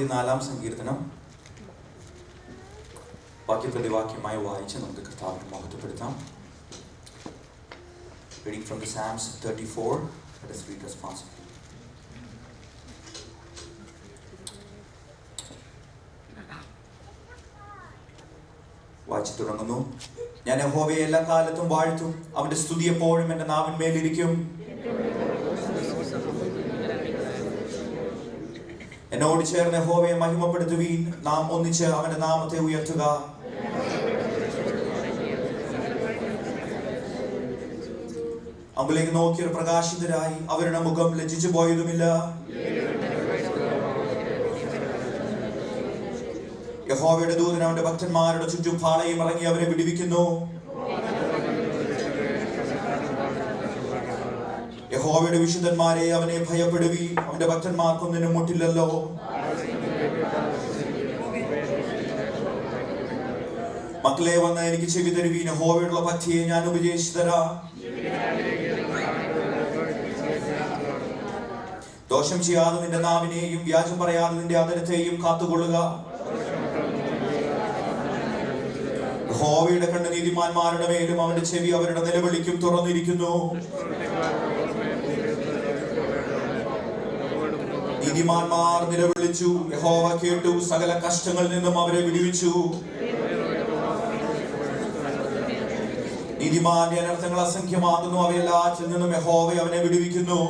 34 സങ്കീർത്തനം വാക്യപ്രതിവാക്യമായി വായിച്ച് നമുക്ക് കർത്താവിനെ മഹത്വപ്പെടുത്താം. Reading from the Psalms 34. Let us read responsibly. വായിച്ചു തുടങ്ങുന്നു. ഞാൻ യഹോവയെ എല്ലാ കാലത്തും വാഴ്ത്തും, അവന്റെ സ്തുതി എപ്പോഴും എന്റെ നാവിന്മേലിരിക്കും. എന്നോട് ചേർന്ന് യഹോവയെ മഹിമപ്പെടുത്തുവീൻ, നാം ഒന്നിച്ച് അവന്റെ നാമത്തെ ഉയർത്തുക. അവലേക്ക് നോക്കിയവർ പ്രകാശിതരായി, അവരുടെ മുഖം ലജ്ജിച്ചു പോയതുമില്ല. യഹോവയുടെ ദൂതൻ അവന്റെ ഭക്തന്മാരുടെ ചുറ്റും പാളയം ഇറങ്ങി അവരെ വിടുവിക്കുന്നു. യഹോവയുടെ വിശുദ്ധന്മാരെ, അവനെ ഭയപ്പെടുവീൻ, അവന്റെ ഭക്തന്മാർക്കൊന്നിനും മുട്ടില്ലല്ലോ. മക്കളെ, വന്ന് എനിക്ക് ചെവി തരുവീൻ, യഹോവയുള്ള പഥ്യയെ ഞാൻ ഉപദേശിച്ചു തരാം. ദോഷം ചെയ്യാതെ നിന്റെ നാവിനെയും വ്യാജം പറയാതെ നിന്റെ അധരത്തെയും കാത്തുകൊള്ളുക. യഹോവയുടെ കണ്ണ് നീതിമാന്മാരുടെ മേലും അവന്റെ ചെവി അവരുടെ നിലവിളിക്കും തുറന്നിരിക്കുന്നു. നീതിമാന്മാർ നിലവിളിച്ചു, യഹോവ കേട്ടു, സകല കഷ്ടങ്ങളിൽ നിന്നും അവരെ വിടുവിച്ചു. നീതിമാന്റെ അനർത്ഥങ്ങൾ അസംഖ്യമാകുന്നു, അവയെല്ലാറ്റിൽ നിന്നും യഹോവ അവനെ വിടുവിക്കുന്നു.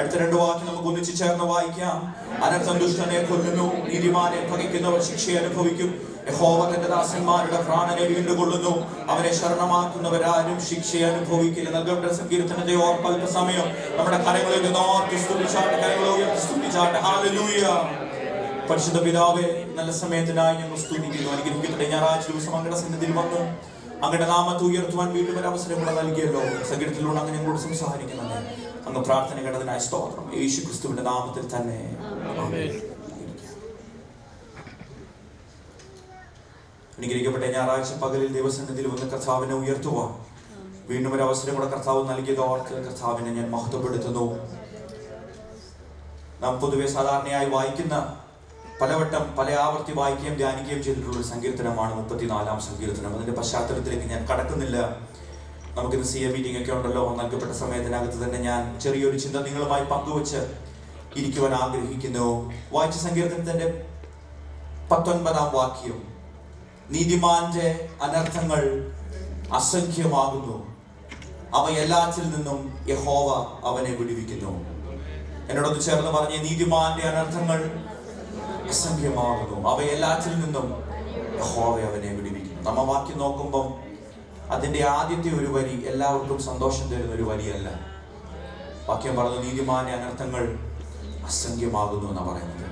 അടുത്ത 2 വാക്യം നമുക്ക് ഒന്നിച്ചു ചേർന്ന് വായിക്കാം. അനർത്ഥം ദുഷ്ടനെ കൊല്ലുന്നു, നീതിമാനെ പകയ്ക്കുന്നവർ ശിക്ഷ അനുഭവിക്കും. യഹോവ തന്റെ ദാസന്മാരുടെ പ്രാണനെ വീണ്ടുകൊള്ളുന്നു, അവനെ ശരണമാക്കുന്നവരാരും ശിക്ഷ അനുഭവിക്കില്ല. നൽകപ്പെട്ട സങ്കീർത്തനത്തെ ഓർത്ത് അല്പസമയം നമ്മുടെ കരങ്ങളിൽ സ്തുതിച്ചാട്ടെ. ഹല്ലേലൂയ. പരിശുദ്ധ പിതാവേ, നല്ല സമയത്തിനായി ഞങ്ങൾ സ്തുതിക്കുന്നു. അനുഗ്രഹിക്കട്ടെ. ഞായറാഴ്ച ദിവസം അങ്ങയുടെ സന്നിധിയിൽ വന്നു അങ്ങയുടെ നാമത്തെ ഉയർത്തുവാൻ വീണ്ടും ഒരു അവസരം കൂടെ നൽകിയല്ലോ. സങ്കീർത്തനത്തിലൂടെ അങ്ങ് ഞങ്ങളോട് സംസാരിക്കുന്നത് അങ്ങ് പ്രാർത്ഥന കേട്ടതിനായി സ്തോത്രം. യേശു ക്രിസ്തുവിന്റെ നാമത്തിൽ തന്നെ. അനുഗ്രഹിക്കപ്പെട്ട ഞായറാഴ്ച പകലിൽ ദൈവസന്നിധിയിൽ വന്ന് കർത്താവിനെ ഉയർത്തുവാൻ വീണ്ടും ഒരു അവസരം കൂടെ കർത്താവ് നൽകിയത് ഓർത്ത് കർത്താവിനെ ഞാൻ മഹത്വപ്പെടുത്തുന്നു. നാം പൊതുവെ സാധാരണയായി വായിക്കുന്ന, പലവട്ടം പല ആവർത്തി വായിക്കുകയും ധ്യാനിക്കുകയും ചെയ്തിട്ടുള്ള ഒരു സങ്കീർത്തനമാണ് 34 സങ്കീർത്തനം. അതിന്റെ പശ്ചാത്തലത്തിലേക്ക് ഞാൻ കടക്കുന്നില്ല. നമുക്കിന്ന് CA മീറ്റിംഗ് ഒക്കെ ഉണ്ടല്ലോ. നൽകപ്പെട്ട സമയത്തിനകത്ത് തന്നെ ഞാൻ ചെറിയൊരു ചിന്ത നിങ്ങളുമായി പങ്കുവച്ച് ഇരിക്കുവാൻ ആഗ്രഹിക്കുന്നു. വായിച്ച സങ്കീർത്തനത്തിന്റെ 19 വാക്യം, നീതിമാന്റെ അനർത്ഥങ്ങൾ അസംഖ്യമാകുന്നു, അവ എല്ലാറ്റിൽ നിന്നും യഹോവ അവനെ വിടുവിക്കുന്നു. എന്നോടൊന്ന് ചേർന്ന് പറഞ്ഞേ, നീതിമാന്റെ അനർത്ഥങ്ങൾ അസംഖ്യമാകുന്നു, അവ എല്ലാറ്റിൽ നിന്നും യഹോവ അവനെ വിടുവിക്കുന്നു. നമ്മ വാക്യം നോക്കുമ്പം അതിന്റെ ആദ്യത്തെ ഒരു വരി എല്ലാവർക്കും സന്തോഷം തരുന്ന ഒരു വരിയല്ല. വാക്യം പറഞ്ഞു, നീതിമാന്റെ അനർത്ഥങ്ങൾ അസംഖ്യമാകുന്നു എന്നാ പറയുന്നത്.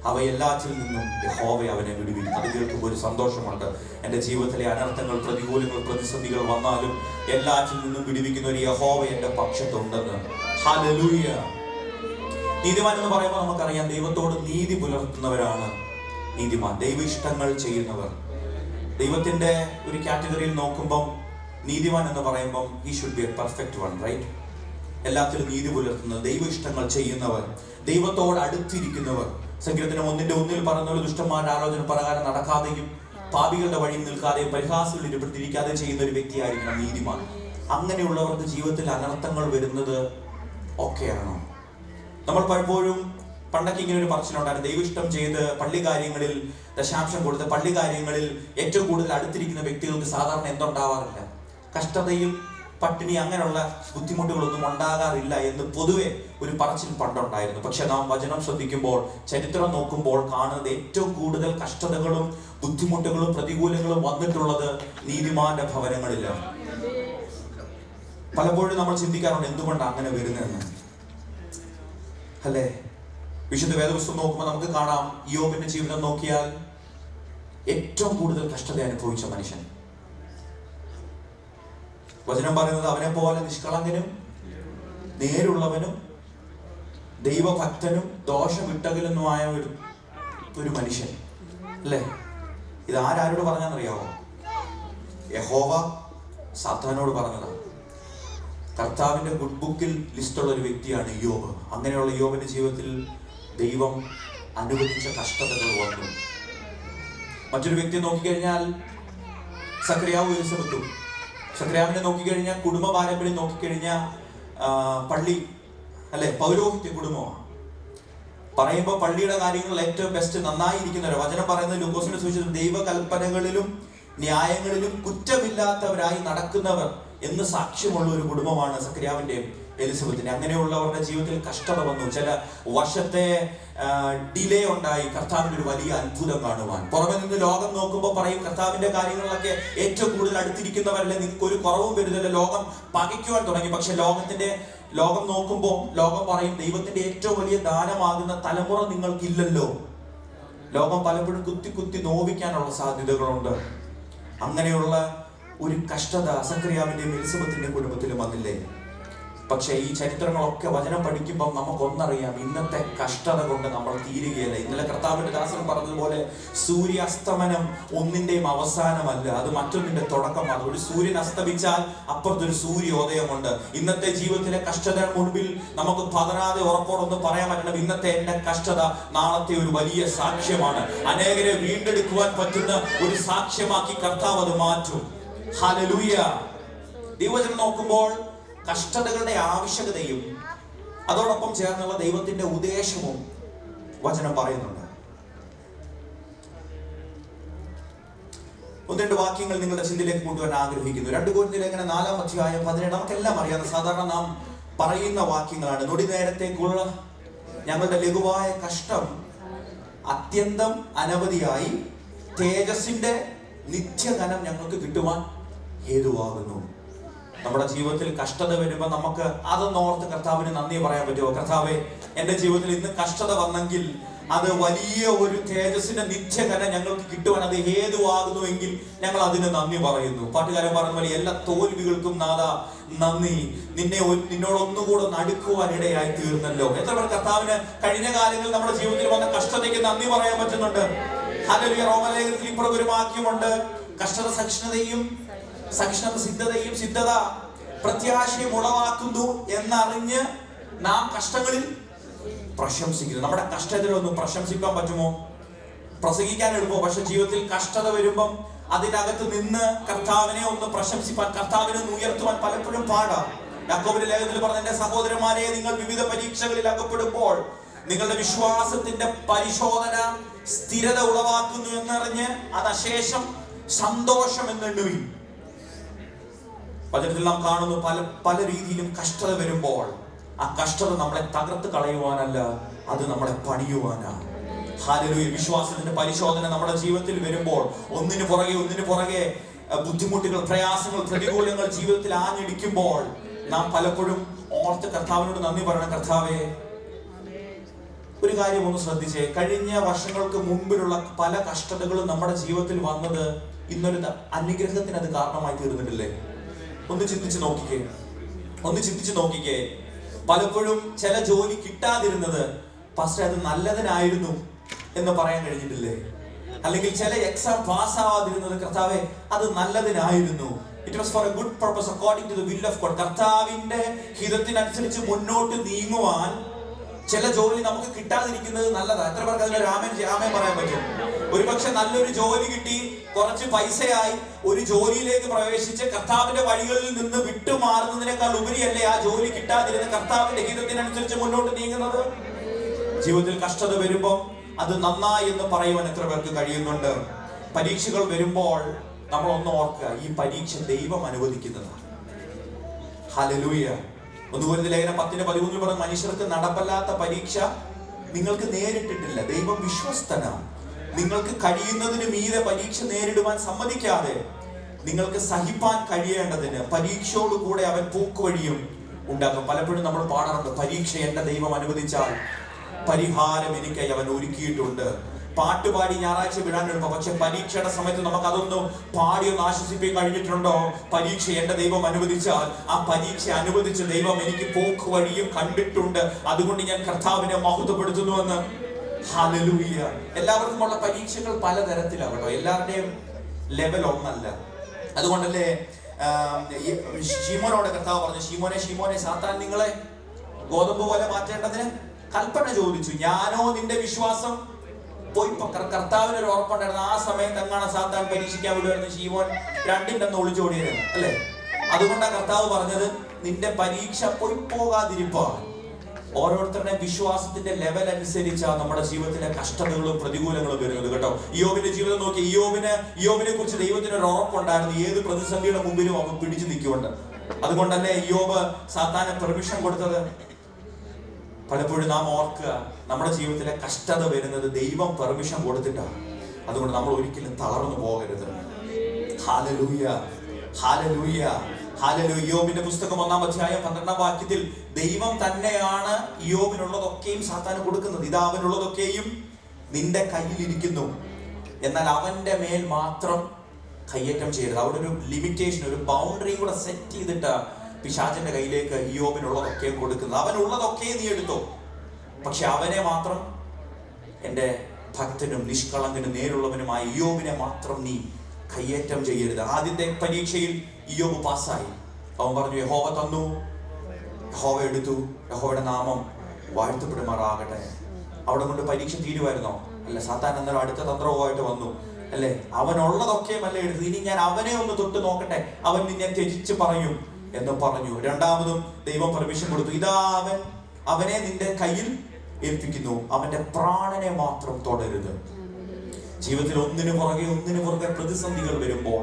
അവ എല്ലാറ്റിൽ നിന്നും യഹോവ അവനെ വിടുവിക്കും. അത് കേൾക്കുമ്പോൾ ഒരു സന്തോഷമുണ്ട്. എൻ്റെ ജീവിതത്തിലെ അനർത്ഥങ്ങൾ, പ്രതികൂലങ്ങൾ, പ്രതിസന്ധികൾ വന്നാലും എല്ലാറ്റിൽ നിന്നും വിടുവിക്കുന്ന ഒരു യഹോവ എൻ്റെ പക്ഷത്തുണ്ടെന്ന്. ഹല്ലേലൂയ. നീതിമാൻ എന്ന് പറയുമ്പോൾ നമുക്കറിയാം, ദൈവത്തോട് നീതി പുലർത്തുന്നവരാണ് നീതിമാൻ. ദൈവ ഇഷ്ടങ്ങൾ ചെയ്യുന്നവർ. ദൈവത്തിന്റെ ഒരു കാറ്റഗറിയിൽ നോക്കുമ്പം നീതിമാൻ എന്ന് പറയുമ്പം he should be a perfect one, right? എല്ലാത്തിലും നീതി പുലർത്തുന്നവർ, ദൈവ ഇഷ്ടങ്ങൾ ചെയ്യുന്നവർ, ദൈവത്തോട് അടുത്തിരിക്കുന്നവർ. സങ്കീർത്തനം 1:1 പറഞ്ഞ പോലെ ദുഷ്ടന്മാരുടെ ആലോചന പ്രകാരം നടക്കാതെയും പാപികളുടെ വഴിയിൽ നിൽക്കാതെയും പരിഹാസികളിൽ ഇരിക്കാതെ ചെയ്യുന്ന ഒരു വ്യക്തിയായിരിക്കണം നീതിമാൻ. അങ്ങനെയുള്ളവർക്ക് ജീവിതത്തിൽ അനർത്ഥങ്ങൾ വരുന്നത് ഒക്കെയാണോ? നമ്മൾ പലപ്പോഴും പണ്ടൊക്കെ ഇങ്ങനെ ഒരു പറച്ചിലുണ്ടായിരുന്നു, ദൈവിഷ്ടം ചെയ്ത് പള്ളി കാര്യങ്ങളിൽ ദശാംശം കൊടുത്ത് പള്ളി കാര്യങ്ങളിൽ ഏറ്റവും കൂടുതൽ അടുത്തിരിക്കുന്ന വ്യക്തികൾക്ക് സാധാരണ എന്തുണ്ടാവാറില്ല, കഷ്ടതയും പട്ടിണി അങ്ങനെയുള്ള ബുദ്ധിമുട്ടുകളൊന്നും ഉണ്ടാകാറില്ല എന്ന് പൊതുവെ ഒരു പറച്ചിൽ പണ്ടുണ്ടായിരുന്നു. പക്ഷെ നാം വചനം ശ്രദ്ധിക്കുമ്പോൾ, ചരിത്രം നോക്കുമ്പോൾ കാണുന്നത് ഏറ്റവും കൂടുതൽ കഷ്ടതകളും ബുദ്ധിമുട്ടുകളും പ്രതികൂലങ്ങളും വന്നിട്ടുള്ളത് നീതിമാന്റെ ഭവനങ്ങളിലാണ്. പലപ്പോഴും നമ്മൾ ചിന്തിക്കാറുണ്ട് എന്തുകൊണ്ടാണ് അങ്ങനെ വരുന്നതെന്ന്, അല്ലേ? വിശുദ്ധ വേദപുസ്തകം നോക്കുമ്പോൾ നമുക്ക് കാണാം, യോബിന്റെ ജീവിതം നോക്കിയാൽ ഏറ്റവും കൂടുതൽ കഷ്ടത അനുഭവിച്ച മനുഷ്യൻ. വചനം പറയുന്നത് അവനെ പോലെ നിഷ്കളങ്കനും നേരുള്ളവനും ദൈവഭക്തനും ദോഷവിട്ടകലുന്നുമായ ഒരു മനുഷ്യൻ, അല്ലേ? ഇത് ആരോട് പറഞ്ഞാന്നറിയാവോ? യഹോവ സാത്താനോട് പറഞ്ഞതാണ്. കർത്താവിന്റെ ഗുഡ് ബുക്കിൽ ലിസ്റ്റുള്ള ഒരു വ്യക്തിയാണ് യോബ്. അങ്ങനെയുള്ള യോബിന്റെ ജീവിതത്തിൽ ദൈവം അനുവദിച്ച കഷ്ടതകൾ വന്നു. മറ്റൊരു വ്യക്തിയെ നോക്കിക്കഴിഞ്ഞാൽ സക്രിയാവ് എലിസബത്തും. സക്രിയാവിനെ നോക്കിക്കഴിഞ്ഞാൽ കുടുംബ പാരമ്പര്യം നോക്കിക്കഴിഞ്ഞാൽ പള്ളി അല്ലെ, പൗരോഹിത്യ കുടുംബമാണ്. പറയുമ്പോൾ പള്ളിയുടെ കാര്യങ്ങൾ ഏറ്റവും ബെസ്റ്റ് നന്നായിരിക്കുന്നവർ. വചനം പറയുന്നത് ലൂക്കോസിന്റെ സുവിശേഷം ദൈവകൽപ്പനകളിലും ന്യായങ്ങളിലും കുറ്റമില്ലാത്തവരായി നടക്കുന്നവർ എന്ന് സാക്ഷ്യമുള്ള ഒരു കുടുംബമാണ് സക്രിയാവിന്റെയും എലിസബത്തിന്റെ. അങ്ങനെയുള്ളവരുടെ ജീവിതത്തിൽ കഷ്ടത വന്നു. ചില വർഷത്തെ ഡിലേ ഉണ്ടായി കർത്താവിന്റെ ഒരു വലിയ അത്ഭുതം കാണുവാൻ. പുറമെ നിന്ന് ലോകം നോക്കുമ്പോൾ പറയും കർത്താവിന്റെ കാര്യങ്ങളിലൊക്കെ ഏറ്റവും കൂടുതൽ അടുത്തിരിക്കുന്നവരല്ലേ, നിങ്ങൾക്ക് ഒരു കുറവും വരുന്നില്ല, ലോകം പകയ്ക്കുവാൻ തുടങ്ങി. പക്ഷെ ലോകം നോക്കുമ്പോൾ ലോകം പറയും ദൈവത്തിന്റെ ഏറ്റവും വലിയ ദാനമാകുന്ന തലമുറ നിങ്ങൾക്കില്ലല്ലോ. ലോകം പലപ്പോഴും കുത്തി നോവിക്കാനുള്ള സാധ്യതകളുണ്ട്. അങ്ങനെയുള്ള ഒരു കഷ്ടത സക്രിയാവിന്റെയും എലിസബത്തിന്റെ കുടുംബത്തിലും വന്നില്ലേ? പക്ഷേ ഈ ചരിത്രങ്ങളൊക്കെ വചനം പഠിക്കുമ്പോൾ നമുക്കൊന്നറിയാം, ഇന്നത്തെ കഷ്ടത കൊണ്ട് നമ്മൾ തീരുകയല്ല. ഇന്നലെ കർത്താവിന്റെ ദാസൻ പറഞ്ഞതുപോലെ സൂര്യാസ്തമനം ഒന്നിന്റെയും അവസാനമല്ല, അത് മറ്റൊന്നിന്റെ തുടക്കമാണ്. ഒരു സൂര്യൻ അസ്തമിച്ചാൽ അപ്പുറത്തൊരു സൂര്യോദയമുണ്ട്. ഇന്നത്തെ ജീവിതത്തിലെ കഷ്ടത മുൻപിൽ നമുക്ക് പതറാതെ ഉറപ്പോടൊന്ന് പറയാൻ പറ്റണം, ഇന്നത്തെ എന്റെ കഷ്ടത നാളത്തെ ഒരു വലിയ സാക്ഷ്യമാണ്. അനേകരെ വീണ്ടെടുക്കുവാൻ പറ്റുന്ന ഒരു സാക്ഷ്യമാക്കി കർത്താവ് അത് മാറ്റും. ഹല്ലേലൂയ. ദൈവവചനം നോക്കുമ്പോൾ കഷ്ടതകളുടെ ആവശ്യകതയും അതോടൊപ്പം ചേർന്നുള്ള ദൈവത്തിന്റെ ഉദ്ദേശവും വചനം പറയുന്നുണ്ട്. ഒന്ന് രണ്ട് വാക്യങ്ങൾ നിങ്ങളുടെ ചിന്തയിലേക്ക് കൊണ്ടുവരാൻ ആഗ്രഹിക്കുന്നു. 2 കൊരിന്ത്യർ ലേഖനം 4-ാം അധ്യായം 17. നമുക്കെല്ലാം അറിയാവുന്ന സാധാരണ നാം പറയുന്ന വാക്യങ്ങളാണ്. നൊടി നേരത്തേക്കുള്ള ഞങ്ങളുടെ ലഘുവായ കഷ്ടം അത്യന്തം അനവധിയായി തേജസ്സിന്റെ നിത്യഘനം ഞങ്ങൾക്ക് കിട്ടുവാൻ ഹേതുവാകുന്നു. നമ്മുടെ ജീവിതത്തിൽ കഷ്ടത വരുമ്പോൾ നമുക്ക് അതൊന്നോർത്ത് കർത്താവിന് നന്ദി പറയാൻ പറ്റുമോ? കർത്താവെ, എന്റെ ജീവിതത്തിൽ ഇന്ന് കഷ്ടത വന്നെങ്കിൽ അത് വലിയ ഒരു തേജസ്സിന്റെ നിത്യഘനം ഞങ്ങൾക്ക് കിട്ടുവാൻ അത് ഹേതുവാകുന്നുവെങ്കിൽ ഞങ്ങൾ അതിന് നന്ദി പറയുന്നു. പാട്ടുകാരൻ പറഞ്ഞ പോലെ എല്ലാ തോൽവികൾക്കും നാഥ നന്ദി, നിന്നോടൊന്നുകൂടെ നടുക്കുവാൻ ഇടയായി തീർന്നല്ലോ. എത്ര പേർ കർത്താവിന് കഴിഞ്ഞ കാലങ്ങളിൽ നമ്മുടെ ജീവിതത്തിൽ വന്ന കഷ്ടതയ്ക്ക് നന്ദി പറയാൻ പറ്റുന്നുണ്ട്? ഹല്ലേലൂയ. റോമലേഖനത്തിൽ ഇപ്പുറം ഒരു വാക്യമുണ്ട്, കഷ്ടത സഹിഷ്ണുതയും സഹിഷ്ണുത സിദ്ധതയും സിദ്ധത പ്രത്യാശയും ഉളവാക്കുന്നു എന്നറിഞ്ഞ് നാം കഷ്ടങ്ങളിൽ പ്രശംസിക്കുന്നു. നമ്മുടെ കഷ്ടത്തിലൊന്നും പ്രശംസിക്കാൻ പറ്റുമോ? പ്രസംഗിക്കാൻ എളുപ്പമോ? പക്ഷെ ജീവിതത്തിൽ കഷ്ടത വരുമ്പം അതിനകത്ത് നിന്ന് കർത്താവിനെ ഒന്ന് പ്രശംസിപ്പാൻ, കർത്താവിനെ ഒന്ന് ഉയർത്തുവാൻ പലപ്പോഴും പാടാം. യാക്കോബിന്റെ ലേഖനത്തിൽ പറഞ്ഞ എന്റെ സഹോദരന്മാരെ, നിങ്ങൾ വിവിധ പരീക്ഷകളിൽ അകപ്പെടുമ്പോൾ നിങ്ങളുടെ വിശ്വാസത്തിന്റെ പരിശോധന സ്ഥിരത ഉളവാക്കുന്നു എന്നറിഞ്ഞ് അത് അശേഷം സന്തോഷം എന്നെണ്ണുവിൻ. വചനത്തിൽ നാം കാണുന്നു പല രീതിയിലും കഷ്ടത വരുമ്പോൾ ആ കഷ്ടത നമ്മളെ തകർത്ത് കളയുവാനല്ല, അത് നമ്മളെ പണിയുവാനാണ്. ഹല്ലേലൂയ. വിശ്വാസത്തിന്റെ പരിശോധന നമ്മുടെ ജീവിതത്തിൽ വരുമ്പോൾ ഒന്നിനു പുറകെ ബുദ്ധിമുട്ടുകൾ, പ്രയാസങ്ങൾ, പ്രതികൂലങ്ങൾ ജീവിതത്തിൽ ആഞ്ഞടിക്കുമ്പോൾ നാം പലപ്പോഴും ഓർത്ത് കർത്താവിനോട് നന്ദി പറയണം. കർത്താവേ, ഒരു കാര്യം ഒന്ന് ശ്രദ്ധിച്ചേ, കഴിഞ്ഞ വർഷങ്ങൾക്ക് മുമ്പിലുള്ള പല കഷ്ടതകളും നമ്മുടെ ജീവിതത്തിൽ വന്നത് ഇന്നൊരു അനുഗ്രഹത്തിന് അത് കാരണമായി തീർന്നിട്ടില്ലേ? ഒന്ന് ചിന്തിച്ച് നോക്കിക്കേ. പലപ്പോഴും ചില ജോലി കിട്ടാതിരുന്നത് പാസ്റ്റർ അത് നല്ലതിനായിരുന്നു എന്ന് പറയാൻ കഴിഞ്ഞിട്ടില്ലേ? അല്ലെങ്കിൽ ചില എക്സാം പാസ്സാവാതിരുന്നത് കർത്താവെ അത് നല്ലതിനായിരുന്നു, it was for a good purpose according to the will of God. കർത്താവിന്റെ ഹിതത്തിനനുസരിച്ച് മുന്നോട്ട് നീങ്ങുവാൻ ചില ജോലി നമുക്ക് കിട്ടാതിരിക്കുന്നത് നല്ലതാണ്. എത്ര പേർക്ക് അതിന് രാമൻ പറയാൻ പറ്റും? ഒരുപക്ഷെ നല്ലൊരു ജോലി കിട്ടി, കുറച്ച് പൈസയായി, ഒരു ജോലിയിലേക്ക് പ്രവേശിച്ച് കർത്താവിന്റെ വഴികളിൽ നിന്ന് വിട്ടുമാറുന്നതിനേക്കാൾ ഉപരിയല്ലേ ആ ജോലി കിട്ടാതിരുന്ന കർത്താവിന്റെ ഹിതത്തിനനുസരിച്ച് മുന്നോട്ട് നീങ്ങുന്നത്? ജീവിതത്തിൽ കഷ്ടത വരുമ്പോൾ അത് നന്നായി എന്ന് പറയുവാൻ എത്ര പേർക്ക് കഴിയുന്നുണ്ട്? പരീക്ഷകൾ വരുമ്പോൾ നമ്മൾ ഒന്ന് ഓർക്കുക, ഈ പരീക്ഷ ദൈവം അനുവദിക്കുന്നതാണ്. ഹല്ലേലൂയ. 1 കൊരിന്ത്യർ ലേഖനം 10:13 പറഞ്ഞ മനുഷ്യർക്ക് നടപ്പല്ലാത്ത പരീക്ഷ നിങ്ങൾക്ക് നേരിട്ടിട്ടില്ല, ദൈവം വിശ്വസ്തനാണ്. നിങ്ങൾക്ക് കഴിയുന്നതിന് മീതെ പരീക്ഷ നേരിടുവാൻ സമ്മതിക്കാതെ നിങ്ങൾക്ക് സഹിപ്പാൻ കഴിയേണ്ടതിന് പരീക്ഷയോടുകൂടെ അവൻ പോക്കുവഴിയും ഉണ്ടാക്കും. പലപ്പോഴും നമ്മൾ പാടാറുണ്ട്, പരീക്ഷ എന്റെ ദൈവം അനുവദിച്ചാൽ പരിഹാരം എനിക്കായി അവൻ ഒരുക്കിയിട്ടുണ്ട്. പാട്ടുപാടി ഞായറാഴ്ച വിടാൻ എളുപ്പം, പക്ഷെ പരീക്ഷയുടെ സമയത്ത് നമുക്ക് അതൊന്നും പാടിയൊന്ന് ആശ്വസിപ്പിക്കാൻ കഴിഞ്ഞിട്ടുണ്ടോ? പരീക്ഷ എന്റെ ദൈവം അനുവദിച്ചാൽ ആ പരീക്ഷ അനുവദിച്ച ദൈവം എനിക്ക് പോക്ക് വഴിയും കണ്ടിട്ടുണ്ട്, അതുകൊണ്ട് ഞാൻ കർത്താവിനെ മഹത്വപ്പെടുത്തുന്നുവെന്ന്. ഹല്ലേലൂയ. എല്ലാവർക്കും ഉള്ള പരീക്ഷകൾ പലതരത്തിലാകട്ടോ, എല്ലാവരുടെയും ലെവൽ ഒന്നല്ല. അതുകൊണ്ടല്ലേ ശീമോനോട് കർത്താവ് പറഞ്ഞു, ശീമോനെ സാത്താൻ നിങ്ങളെ ഗോതമ്പ് പോലെ മാറ്റേണ്ടതിന് കൽപ്പന ചോദിച്ചു, ഞാനോ നിന്റെ വിശ്വാസം പോയി. കർത്താവിന് ഒരു ഉറപ്പുണ്ടായിരുന്നു, ആ സമയത്ത് എങ്ങാണ് സാത്താൻ പരീക്ഷിക്കാൻ വിടുമായിരുന്നു, ശീമോൻ രണ്ടിൻ്റെ ഒന്ന് ഒളിച്ചോടിയായിരുന്നു അല്ലേ. അതുകൊണ്ടാണ് കർത്താവ് പറഞ്ഞത്, നിന്റെ പരീക്ഷ പോയി പോകാതിരിപ്പാൻ. ഓരോരുത്തരുടെ വിശ്വാസത്തിന്റെ ലെവൽ അനുസരിച്ചാണ് നമ്മുടെ ജീവിതത്തിലെ കഷ്ടതകളും പ്രതികൂലങ്ങളും വരുന്നത് കേട്ടോ. ഇയ്യോബിന്റെ ജീവിതം നോക്കി, ഇയ്യോബിനെ കുറിച്ച് ദൈവത്തിന് ഒരു ഉറപ്പുണ്ടായിരുന്നു, ഏത് പ്രതിസന്ധിയുടെ മുമ്പിലും അവൻ പിടിച്ചു നിൽക്കുന്നുണ്ട്. അതുകൊണ്ടല്ലേ ഇയ്യോബ് സാത്താന് പെർമിഷൻ കൊടുത്തത്. പലപ്പോഴും നാം ഓർക്കുക, നമ്മുടെ ജീവിതത്തിലെ കഷ്ടത വരുന്നത് ദൈവം പെർമിഷൻ കൊടുത്തിട്ടാണ്. അതുകൊണ്ട് നമ്മൾ ഒരിക്കലും തളർന്നു പോകരുത്. Hallelujah, hallelujah, hallelujah. ഇയ്യോബിന്റെ പുസ്തകം 1-ാം അധ്യായം 12-ാം വാക്യത്തിൽ ദൈവം തന്നെയാണ് ഇയ്യോബിനുള്ളതൊക്കെയും സാത്താന് കൊടുക്കുന്നത്. ഇതാ അവനുള്ളതൊക്കെയും നിന്റെ കയ്യിലിരിക്കുന്നു, എന്നാൽ അവന്റെ മേൽ മാത്രം കയ്യേറ്റം ചെയ്യരുത്. അവിടെ ഒരു ലിമിറ്റേഷൻ, ഒരു ബൗണ്ടറി കൂടെ സെറ്റ് ചെയ്തിട്ട് പിശാചിന്റെ കയ്യിലേക്ക് ഇയ്യോബിനുള്ളതൊക്കെയും കൊടുക്കുന്നത്. അവനുള്ളതൊക്കെ നീ എടുത്തോ, പക്ഷെ അവനെ മാത്രം, എൻ്റെ ഭക്തനും നിഷ്കളങ്കനും നേരുള്ളവനുമായ ഇയ്യോബിനെ മാത്രം നീ കയ്യേറ്റം ചെയ്യരുത്. ആദ്യത്തെ പരീക്ഷയിൽ ഇയ്യോബ് പാസ്സായി. അവൻ പറഞ്ഞു, യഹോവ തന്നു, യഹോവ എടുത്തു, യഹോവയുടെ നാമം വാഴ്ത്തപ്പെടുമാറാകട്ടെ. അവിടെ കൊണ്ട് പരീക്ഷ തീരുമായിരുന്നോ? അല്ല, സാത്താൻ അന്നേരം അടുത്ത തന്ത്രവുമായിട്ട് വന്നു അല്ലേ. അവനുള്ളതൊക്കെ അല്ല എടുത്തത്, ഇനി ഞാൻ അവനെ ഒന്ന് തൊട്ട് നോക്കട്ടെ, അവൻ നിന്നെ ത്യജിച്ച് പറയും എന്ന് പറഞ്ഞു. രണ്ടാമതും ദൈവം പെർമിഷൻ കൊടുത്തു, ഇതാ അവനെ നിന്റെ കയ്യിൽ ഏൽപ്പിക്കുന്നു, അവന്റെ പ്രാണനെ മാത്രം തൊടരുത്. ജീവിതത്തിൽ ഒന്നിനു പുറകെ പ്രതിസന്ധികൾ വരുമ്പോൾ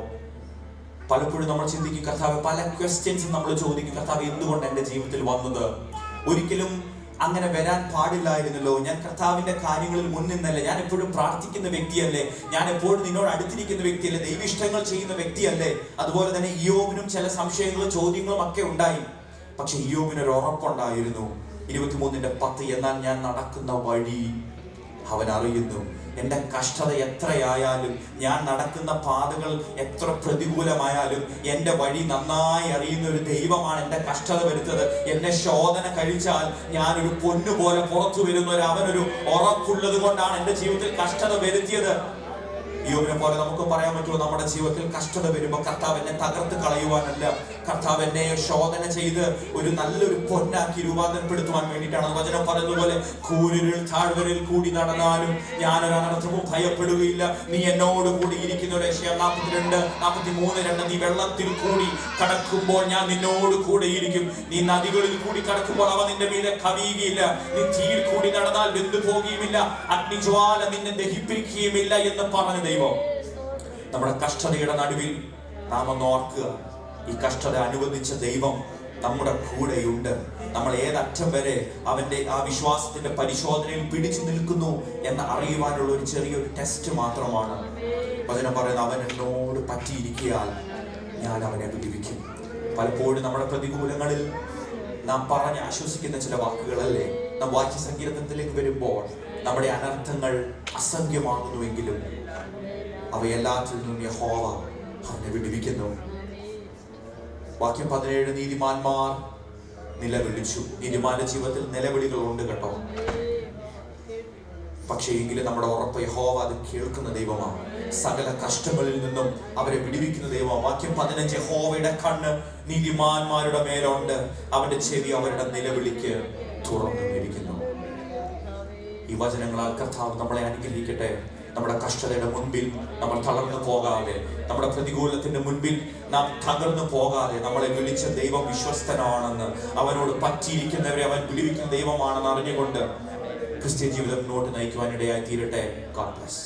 പലപ്പോഴും നമ്മൾ ചിന്തിക്കും, കർത്താവ്, പല ക്വസ്റ്റ്യൻസും നമ്മൾ ചോദിക്കും, കർത്താവ് എന്തുകൊണ്ട് എൻ്റെ ജീവിതത്തിൽ വന്നത്? ഒരിക്കലും അങ്ങനെ വരാൻ പാടില്ലായിരുന്നല്ലോ. ഞാൻ കർത്താവിന്റെ കാര്യങ്ങളിൽ മുൻനിന്നല്ലേ, ഞാൻ എപ്പോഴും പ്രാർത്ഥിക്കുന്ന വ്യക്തിയല്ലേ, ഞാൻ എപ്പോഴും നിന്നോട് അടുത്തിരിക്കുന്ന വ്യക്തിയല്ലേ, ദൈവിഷ്ടങ്ങൾ ചെയ്യുന്ന വ്യക്തിയല്ലേ. അതുപോലെ തന്നെ ഇയ്യോബിനും ചില സംശയങ്ങളും ചോദ്യങ്ങളും ഒക്കെ ഉണ്ടായി. പക്ഷെ ഇയ്യോബിനൊരു ഉറപ്പുണ്ടായിരുന്നു, 23:10, എന്നാൽ ഞാൻ നടക്കുന്ന വഴി അവൻ അറിയുന്നു. എൻ്റെ കഷ്ടത എത്രയായാലും, ഞാൻ നടക്കുന്ന പാതകൾ എത്ര പ്രതികൂലമായാലും, എൻ്റെ വഴി നന്നായി അറിയുന്ന ഒരു ദൈവമാണ് എൻ്റെ കഷ്ടത വരുത്തത്. എന്നെ ശോധന കഴിച്ചാൽ ഞാനൊരു പൊന്നുപോലെ പുറത്തു വരുന്ന അവനൊരു ഉറപ്പുള്ളത് കൊണ്ടാണ് എൻ്റെ ജീവിതത്തിൽ കഷ്ടത വരുത്തിയത്. ഇയ്യോബിനെ പോലെ നമുക്ക് പറയാൻ പറ്റുമോ? നമ്മുടെ ജീവിതത്തിൽ കഷ്ടത വരുമ്പോൾ കർത്താവ് എന്നെ തകർത്ത് കളയുവാനല്ല, കർത്താവ് എന്നെ ശോധന ചെയ്ത് ഒരു നല്ലൊരു പൊന്നാക്കി രൂപാന്തരപ്പെടുത്തുവാൻ വേണ്ടിയിട്ടാണ്. വചനം പറയുന്നതുപോലെ, കൂരിരുൾ താഴ്വരയിൽ കൂടി നടന്നാലും ഞാനൊരു അനർത്ഥവും ഭയപ്പെടുകയില്ല, നീ എന്നോട് കൂടി ഇരിക്കുന്ന. 42:43 നീ വെള്ളത്തിൽ കൂടി കടക്കുമ്പോൾ ഞാൻ നിന്നോട് കൂടെ ഇരിക്കും, നീ നദികളിൽ കൂടി കടക്കുമ്പോൾ അവ നിന്റെ മീതെ കവിയുകയില്ല, നീ തീയിൽ കൂടി നടന്നാൽ വെന്തു പോകുകയുമില്ല, അഗ്നിജ്വാല നിന്നെ ദഹിപ്പിക്കുകയുമില്ല എന്ന് പറഞ്ഞ ദൈവം. നമ്മുടെ കഷ്ടതയുടെ നടുവിൽ നാം ഒന്ന് ഓർക്കുക, ഈ കഷ്ടത അനുവദിച്ച ദൈവം നമ്മുടെ കൂടെയുണ്ട്. നമ്മൾ ഏതറ്റം വരെ അവന്റെ ആ വിശ്വാസത്തിന്റെ പരിശോധനയിൽ പിടിച്ചു നിൽക്കുന്നു എന്ന് അറിയുവാനുള്ള ഒരു ചെറിയൊരു ടെസ്റ്റ് മാത്രമാണ്. വചനം പറയുന്നത്, അവൻ എന്നോട് പറ്റിയിരിക്കിയാൽ ഞാൻ അവനെ വിടുവിക്കും. പലപ്പോഴും നമ്മുടെ പ്രതികൂലങ്ങളിൽ നാം പറഞ്ഞ് ആശ്വസിക്കുന്ന ചില വാക്കുകളല്ലേ, നാം വാക്യ സങ്കീർത്തനത്തിലേക്ക് വരുമ്പോൾ നമ്മുടെ അനർത്ഥങ്ങൾ അസംഖ്യമാകുന്നുവെങ്കിലും അവയെല്ലാത്തിൽ നിന്നും യഹോവ അവനെ വിടുവിക്കുന്നു. വാക്യം 17, നീതിമാന്മാർ നിലവിളിച്ചു. നീതിമാന്റെ ജീവിതത്തിൽ നിലവിളികളുണ്ട് കേട്ടോ, പക്ഷേ എങ്കിലും നമ്മുടെ ഉറപ്പ്, യഹോവ അത് കേൾക്കുന്ന ദൈവമാണ്, സകല കഷ്ടങ്ങളിൽ നിന്നും അവരെ വിടുവിക്കുന്ന ദൈവമാണ്. വാക്യം 15, യഹോവയുടെ കണ്ണ് നീതിമാന്മാരുടെ മേലുണ്ട്, അവന്റെ ചെവി അവരുടെ നിലവിളിക്ക് തുറന്നിരിക്കുന്നു. ഈ വചനങ്ങളാൽ കർത്താവ് നമ്മളെ അനുഗ്രഹിക്കട്ടെ. നമ്മുടെ കഷ്ടതയുടെ മുൻപിൽ നമ്മൾ തളർന്നു പോകാതെ, നമ്മുടെ പ്രതികൂലത്തിന്റെ മുൻപിൽ നാം തകർന്നു പോകാതെ, നമ്മളെ വിളിച്ച ദൈവം വിശ്വസ്തനാണെന്ന്, അവനോട് പറ്റിയിരിക്കുന്നവരെ അവൻ വിടുവിക്കുന്ന ദൈവമാണെന്ന് അറിഞ്ഞുകൊണ്ട് ക്രിസ്ത്യൻ ജീവിതം മുന്നോട്ട് നയിക്കുവാനിടയായി തീരട്ടെ. God bless.